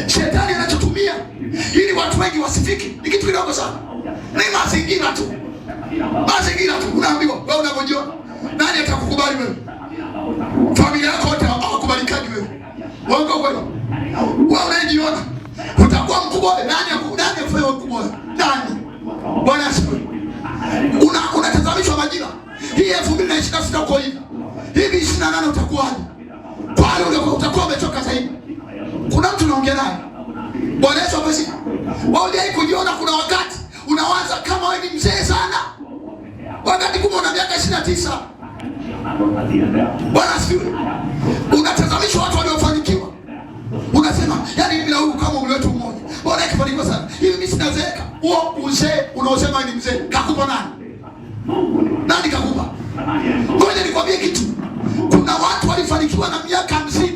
Shetani anachotumia ili watu wengi wasifiki ni kitu kidogo sana. Ni mazingira tu. Mazingira tu. Unaambiwa wewe unapojiona, nani atakukubali wewe? Familia yako yote hawakubalikaji wewe. Wewe kweli. Wewe unajiona utakuwa mkubwa, nani afanye mkubwa? Nani? Bwana asifiwe. Unatazamishwa majira. Hii 2026 uko hivi. Hivi 28 utakuwaje? Kwani utakuwa umechoka zaidi? Kuna mtu unaongea naye. Bwana Yesu asifiwe. Wewe kujiona kuna wakati unawaza kama wewe ni mzee sana. Wakati kumbe una miaka 29. Bwana asifiwe. Unatazamishwa watu waliofanikiwa. Unasema, yani mimi na huyu kama umri wetu mmoja. Bwana akifanikiwa sana. Hivi mimi sinazeeka. Huo uzee unaosema ni mzee, kakupa nani? Nani kakupa? Ngoja nikwambie kitu. Kuna watu walifanikiwa na miaka 50.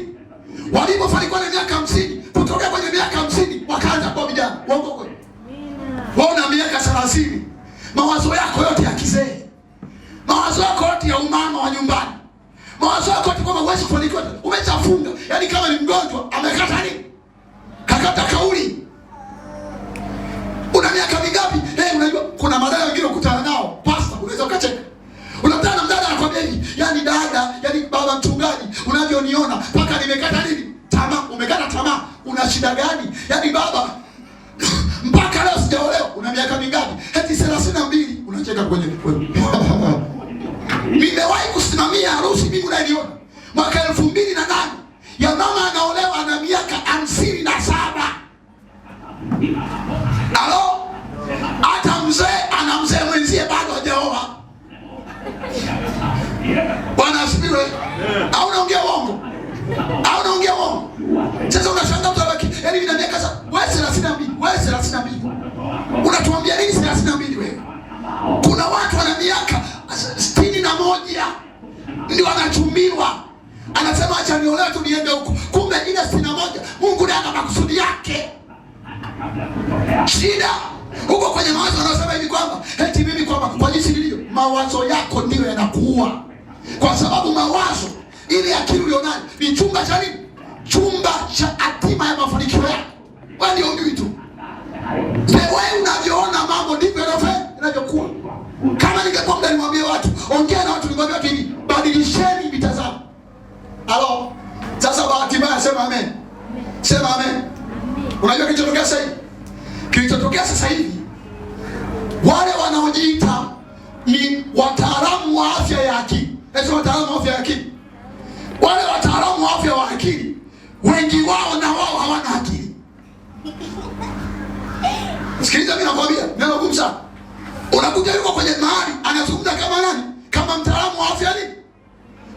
Walipofanikiwa na miaka 50, kutoka kwenye miaka 50 wakaanza kuwa vijana. Uongo kweli? Wewe una miaka 30. Mawazo yako yote ya kizee. Mawazo yako yote ya umama wa nyumbani. Mawazo yako yote kwamba huwezi kufanikiwa. Umechafunga. Yaani kama ni mgonjwa, amekata nini? Kakata kauli. Una miaka mingapi? Unajua kuna madada wengine ukutana nao, pastor, unaweza ukacheka. Unakutana na mdada anakuambia hivi, yani dada, yani baba mchungaji, unavyoniona mpaka nimekata nini? Tamaa, umekata tamaa. Una shida gani? Yani baba mpaka leo sijaolewa. Una miaka mingapi? Eti 32. Unacheka kwenye nimewahi kusimamia harusi mimi unaniona. Mwaka 2008 ya mama anaolewa ana miaka 57. Halo? Hata mzee ana mzee mwenzie bado hajaoa. Bwana asifiwe. Au unaongea uongo? Au unaongea uongo? Sasa unashangaa mtu abaki, yani mimi na miaka sasa, wewe 32, wewe 32. Unatuambia nini 32 wewe? Kuna watu wana miaka 61 ndio wanachumbiwa. Anasema acha niolewe tu niende huko. Kumbe ile 61 Mungu ndiye ana makusudi yake. Shida huko kwenye mawazo anasema hivi kwamba eti mimi kwamba kwa jinsi nilivyo, mawazo yako ndio yanakuua. Kwa sababu mawazo ile akili ulionayo ni chumba cha nini? Chumba cha hatima ya mafanikio yako. Wewe ndio unajui tu. Wewe unavyoona mambo ndivyo yanavyokuwa. Kama ningekuwa mda nimwambie watu, ongea na watu nimwambie watu hivi, badilisheni mitazamo. Halo? Sasa bahati mbaya sema amen. Sema amen. Unajua kilichotokea sasa hivi? Kilichotokea sasa hivi, wale wanaojiita ni wataalamu wa afya ya akili. Sasa wataalamu wa afya ya akili. Wale wataalamu wa afya wa akili, wengi wao na wao hawana akili. Sikiliza mimi nakwambia, neno gumu sana. Unakuja yuko kwenye mahali anazungumza kama nani? Kama mtaalamu wa afya nini?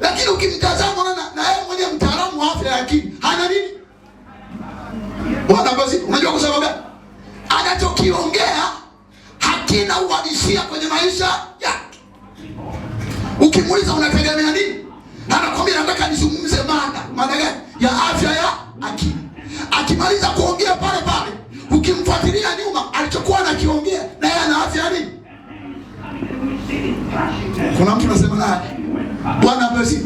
Lakini ukimtazama na yeye mwenyewe mtaalamu wa afya ya akili, hana nini? Bwana basi, unajua kwa sababu gani? Anachokiongea hakina uhalisia kwenye maisha yake. Ukimuuliza unategemea nini? Anakwambia nataka nizungumze mada gani? Ya afya ya akili. Akimaliza kuongea pale pale, ukimfuatilia nyuma alichokuwa anakiongea na yeye ana afya nini? Kuna mtu anasema naye Bwana basi